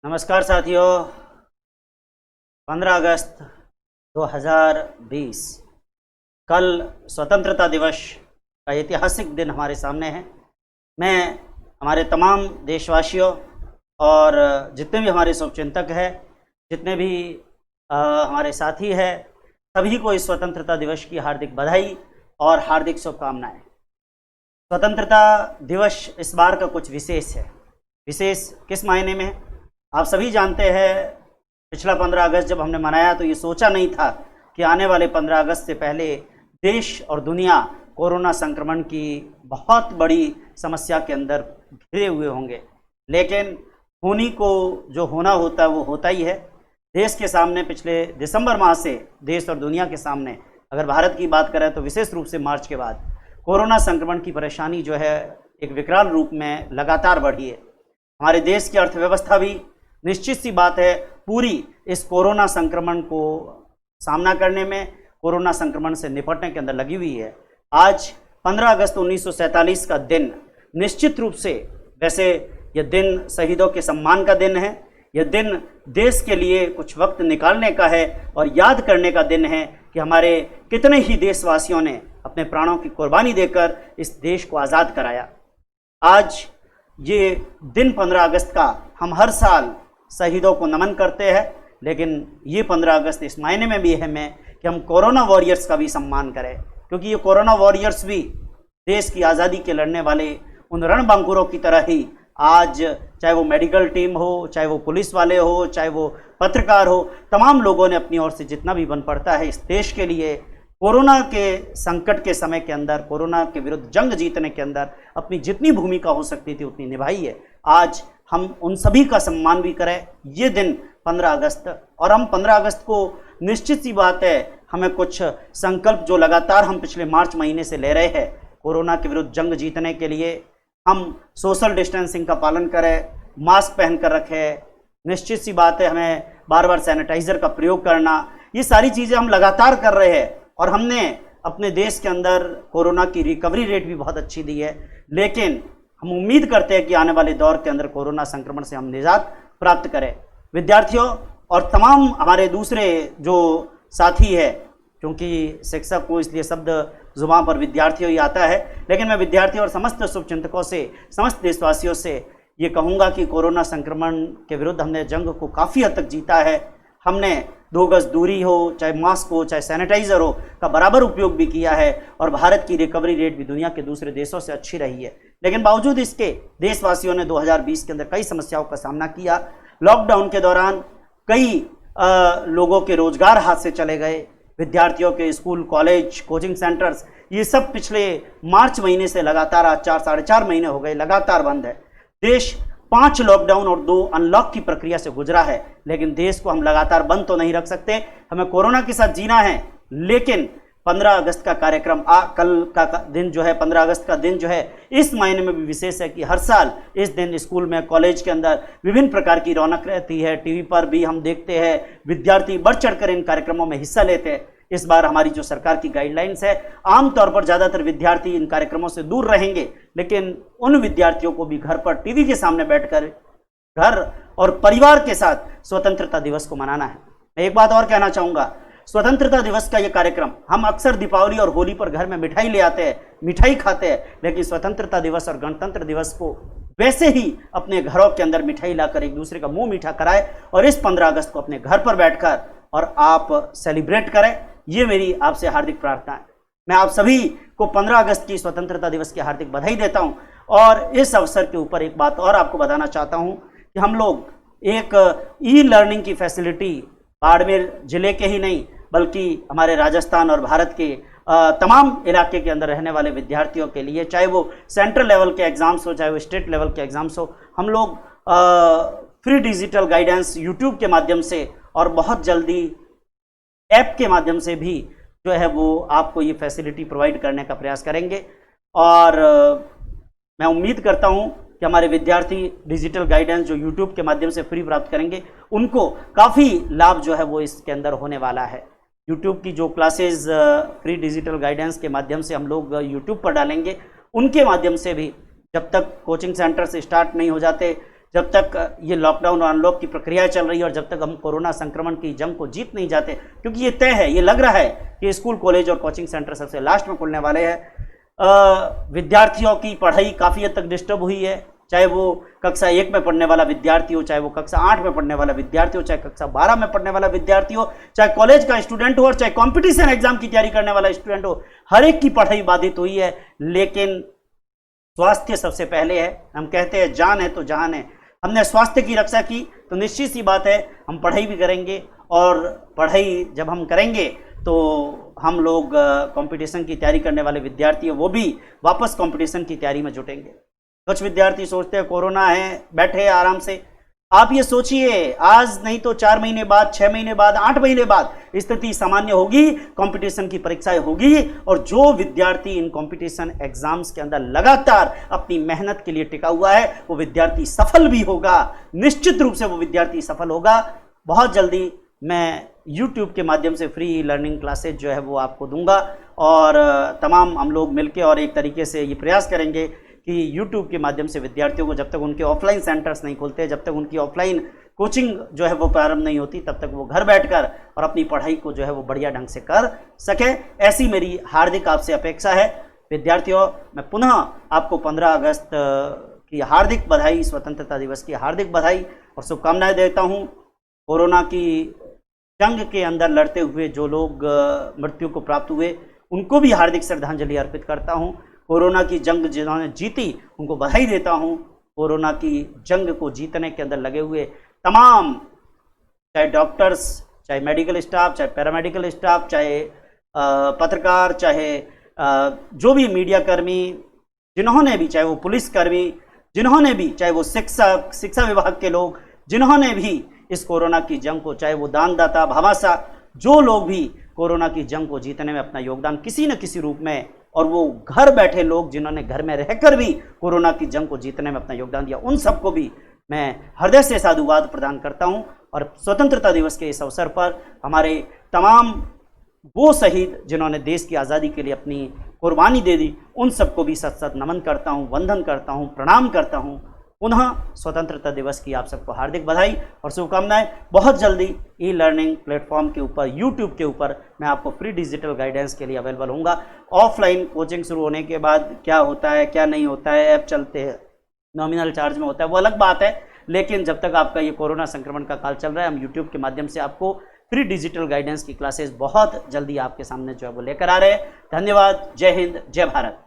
नमस्कार साथियों। 15 अगस्त 2020 कल स्वतंत्रता दिवस का ऐतिहासिक दिन हमारे सामने है। मैं हमारे तमाम देशवासियों और जितने भी हमारे शुभचिंतक हैं, जितने भी हमारे साथी हैं, सभी को इस स्वतंत्रता दिवस की हार्दिक बधाई और हार्दिक शुभकामनाएं। स्वतंत्रता दिवस इस बार का कुछ विशेष है। विशेष किस मायने में है? आप सभी जानते हैं, पिछला 15 अगस्त जब हमने मनाया तो ये सोचा नहीं था कि आने वाले 15 अगस्त से पहले देश और दुनिया कोरोना संक्रमण की बहुत बड़ी समस्या के अंदर घिरे हुए होंगे। लेकिन होनी को जो होना होता है वो होता ही है। देश के सामने पिछले दिसंबर माह से देश और दुनिया के सामने, अगर भारत की बात करें तो विशेष रूप से मार्च के बाद कोरोना संक्रमण की परेशानी जो है एक विकराल रूप में लगातार बढ़ी है। हमारे देश की अर्थव्यवस्था भी निश्चित सी बात है पूरी इस कोरोना संक्रमण को सामना करने में, कोरोना संक्रमण से निपटने के अंदर लगी हुई है। आज 15 अगस्त 1947 का दिन निश्चित रूप से, वैसे यह दिन शहीदों के सम्मान का दिन है, यह दिन देश के लिए कुछ वक्त निकालने का है और याद करने का दिन है कि हमारे कितने ही देशवासियों ने अपने प्राणों की कुर्बानी देकर इस देश को आज़ाद कराया। आज ये दिन 15 अगस्त का हम हर साल शहीदों को नमन करते हैं, लेकिन ये 15 अगस्त इस मायने में भी है कि हम कोरोना वॉरियर्स का भी सम्मान करें, क्योंकि ये कोरोना वॉरियर्स भी देश की आज़ादी के लड़ने वाले उन रणबांकुरों की तरह ही आज, चाहे वो मेडिकल टीम हो, चाहे वो पुलिस वाले हो, चाहे वो पत्रकार हो, तमाम लोगों ने अपनी ओर से जितना भी बन पड़ता है इस देश के लिए, कोरोना के संकट के समय के अंदर, कोरोना के विरुद्ध जंग जीतने के अंदर अपनी जितनी भूमिका हो सकती थी उतनी निभाई है। आज हम उन सभी का सम्मान भी करें। ये दिन 15 अगस्त, और हम 15 अगस्त को निश्चित सी बात है हमें कुछ संकल्प जो लगातार हम पिछले मार्च महीने से ले रहे हैं कोरोना के विरुद्ध जंग जीतने के लिए, हम सोशल डिस्टेंसिंग का पालन करें, मास्क पहन कर रखें, निश्चित सी बात है हमें बार बार सैनिटाइज़र का प्रयोग करना, ये सारी चीज़ें हम लगातार कर रहे हैं। और हमने अपने देश के अंदर कोरोना की रिकवरी रेट भी बहुत अच्छी दी है। लेकिन हम उम्मीद करते हैं कि आने वाले दौर के अंदर कोरोना संक्रमण से हम निजात प्राप्त करें। विद्यार्थियों और तमाम हमारे दूसरे जो साथी है, क्योंकि शिक्षक को इसलिए शब्द जुबान पर विद्यार्थियों ही आता है, लेकिन मैं विद्यार्थियों और समस्त शुभचिंतकों से, समस्त देशवासियों से ये कहूँगा कि कोरोना संक्रमण के विरुद्ध हमने जंग को काफ़ी हद तक जीता है। हमने 2 गज दूरी हो, चाहे मास्क हो, चाहे सैनिटाइज़र हो, का बराबर उपयोग भी किया है और भारत की रिकवरी रेट भी दुनिया के दूसरे देशों से अच्छी रही है। लेकिन बावजूद इसके देशवासियों ने 2020 के अंदर कई समस्याओं का सामना किया। लॉकडाउन के दौरान कई लोगों के रोजगार हाथ से चले गए। विद्यार्थियों के स्कूल, कॉलेज, कोचिंग सेंटर्स, ये सब पिछले मार्च महीने से लगातार आज 4-4.5 महीने हो गए लगातार बंद है। देश 5 लॉकडाउन और 2 अनलॉक की प्रक्रिया से गुजरा है, लेकिन देश को हम लगातार बंद तो नहीं रख सकते। हमें कोरोना के साथ जीना है। लेकिन 15 अगस्त का कार्यक्रम, कल का दिन जो है 15 अगस्त का दिन जो है इस मायने में भी विशेष है कि हर साल इस दिन स्कूल में, कॉलेज के अंदर विभिन्न प्रकार की रौनक रहती है। टीवी पर भी हम देखते हैं विद्यार्थी बढ़ चढ़कर इन कार्यक्रमों में हिस्सा लेते हैं। इस बार हमारी जो सरकार की गाइडलाइंस है, आमतौर पर ज़्यादातर विद्यार्थी इन कार्यक्रमों से दूर रहेंगे, लेकिन उन विद्यार्थियों को भी घर पर टीवी के सामने बैठकर घर और परिवार के साथ स्वतंत्रता दिवस को मनाना है। मैं एक बात और कहना चाहूँगा, स्वतंत्रता दिवस का ये कार्यक्रम, हम अक्सर दीपावली और होली पर घर में मिठाई ले आते हैं, मिठाई खाते हैं, लेकिन स्वतंत्रता दिवस और गणतंत्र दिवस को वैसे ही अपने घरों के अंदर मिठाई लाकर एक दूसरे का मुंह मीठा कराए और इस 15 अगस्त को अपने घर पर बैठकर और आप सेलिब्रेट करें। ये मेरी आपसे हार्दिक प्रार्थना है। मैं आप सभी को 15 अगस्त की स्वतंत्रता दिवस की हार्दिक बधाई देता हूं। और इस अवसर के ऊपर एक बात और आपको बताना चाहता हूं कि हम लोग एक ई लर्निंग की फैसिलिटी बाड़मेर जिले के ही नहीं बल्कि हमारे राजस्थान और भारत के तमाम इलाके के अंदर रहने वाले विद्यार्थियों के लिए, चाहे वो सेंट्रल लेवल के एग्ज़ाम्स हो, चाहे वो स्टेट लेवल के एग्ज़ाम्स हो, हम लोग फ्री डिजिटल गाइडेंस यूट्यूब के माध्यम से और बहुत जल्दी ऐप के माध्यम से भी जो है वो आपको ये फैसिलिटी प्रोवाइड करने का प्रयास करेंगे। और मैं उम्मीद करता हूँ कि हमारे विद्यार्थी डिजिटल गाइडेंस जो यूट्यूब के माध्यम से फ्री प्राप्त करेंगे, उनको काफ़ी लाभ जो है वो इसके अंदर होने वाला है। यूट्यूब की जो क्लासेस फ्री डिजिटल गाइडेंस के माध्यम से हम लोग यूट्यूब पर डालेंगे, उनके माध्यम से भी जब तक कोचिंग सेंटर से स्टार्ट नहीं हो जाते, जब तक ये लॉकडाउन और अनलॉक की प्रक्रिया चल रही है और जब तक हम कोरोना संक्रमण की जंग को जीत नहीं जाते, क्योंकि ये तय है, ये लग रहा है कि स्कूल, कॉलेज और कोचिंग सेंटर सबसे लास्ट में खुलने वाले हैं। विद्यार्थियों की पढ़ाई काफ़ी हद तक डिस्टर्ब हुई है, चाहे वो कक्षा 1 में पढ़ने वाला विद्यार्थी हो, चाहे वो कक्षा 8 में पढ़ने वाला विद्यार्थी हो, चाहे कक्षा 12 में पढ़ने वाला विद्यार्थी हो, चाहे कॉलेज का स्टूडेंट हो और चाहे कंपटीशन एग्जाम की तैयारी करने वाला स्टूडेंट हो, हर एक की पढ़ाई बाधित हुई है। लेकिन स्वास्थ्य सबसे पहले है। हम कहते हैं जान है तो जहान है। हमने स्वास्थ्य की रक्षा की तो निश्चित सी बात है हम पढ़ाई भी करेंगे, और पढ़ाई जब हम करेंगे तो हम लोग कंपटीशन की तैयारी करने वाले विद्यार्थी वो भी वापस कंपटीशन की तैयारी में जुटेंगे। कुछ विद्यार्थी सोचते हैं कोरोना है, बैठे आराम से। आप ये सोचिए, आज नहीं तो 4 महीने बाद, 6 महीने बाद, 8 महीने बाद स्थिति सामान्य होगी, कंपटीशन की परीक्षाएं होगी, और जो विद्यार्थी इन कंपटीशन एग्जाम्स के अंदर लगातार अपनी मेहनत के लिए टिका हुआ है वो विद्यार्थी सफल भी होगा, निश्चित रूप से वो विद्यार्थी सफल होगा। बहुत जल्दी मैं YouTube के माध्यम से फ्री लर्निंग क्लासेज जो है वो आपको दूंगा, और तमाम हम लोग मिलकर और एक तरीके से ये प्रयास करेंगे कि YouTube के माध्यम से विद्यार्थियों को, जब तक उनके ऑफलाइन सेंटर्स नहीं खुलते, जब तक उनकी ऑफलाइन कोचिंग जो है वो प्रारंभ नहीं होती, तब तक वो घर बैठकर और अपनी पढ़ाई को जो है वो बढ़िया ढंग से कर सके, ऐसी मेरी हार्दिक आपसे अपेक्षा है। विद्यार्थियों, मैं पुनः आपको 15 अगस्त की हार्दिक बधाई, स्वतंत्रता दिवस की हार्दिक बधाई और शुभकामनाएं देता हूँ। कोरोना की जंग के अंदर लड़ते हुए जो लोग मृत्यु को प्राप्त हुए उनको भी हार्दिक श्रद्धांजलि अर्पित करता हूँ। कोरोना की जंग जिन्होंने जीती उनको बधाई देता हूँ। कोरोना की जंग को जीतने के अंदर लगे हुए तमाम, चाहे डॉक्टर्स, चाहे मेडिकल स्टाफ, चाहे पैरामेडिकल स्टाफ, चाहे पत्रकार, चाहे जो भी मीडिया कर्मी, जिन्होंने भी, चाहे वो पुलिसकर्मी, जिन्होंने भी, चाहे वो शिक्षक, शिक्षा विभाग के लोग, जिन्होंने भी इस कोरोना की जंग को, चाहे वो दानदाता, भामाशाह, जो लोग भी कोरोना की जंग को जीतने में अपना योगदान किसी न किसी रूप में, और वो घर बैठे लोग जिन्होंने घर में रहकर भी कोरोना की जंग को जीतने में अपना योगदान दिया, उन सबको भी मैं हृदय से साधुवाद प्रदान करता हूं। और स्वतंत्रता दिवस के इस अवसर पर हमारे तमाम वो शहीद जिन्होंने देश की आज़ादी के लिए अपनी कुर्बानी दे दी, उन सबको भी सत सत नमन करता हूं, वंदन करता हूं, प्रणाम करता हूं। पुनः स्वतंत्रता दिवस की आप सबको हार्दिक बधाई और शुभकामनाएं। बहुत जल्दी ई लर्निंग प्लेटफॉर्म के ऊपर, यूट्यूब के ऊपर मैं आपको फ्री डिजिटल गाइडेंस के लिए अवेलेबल होऊंगा। ऑफलाइन कोचिंग शुरू होने के बाद क्या होता है, क्या नहीं होता है, ऐप चलते हैं, नॉमिनल चार्ज में होता है, वो अलग बात है। लेकिन जब तक आपका ये कोरोना संक्रमण का काल चल रहा है, हम यूट्यूब के माध्यम से आपको फ्री डिजिटल गाइडेंस की क्लासेस बहुत जल्दी आपके सामने जो है वो लेकर आ रहे हैं। धन्यवाद। जय हिंद, जय भारत।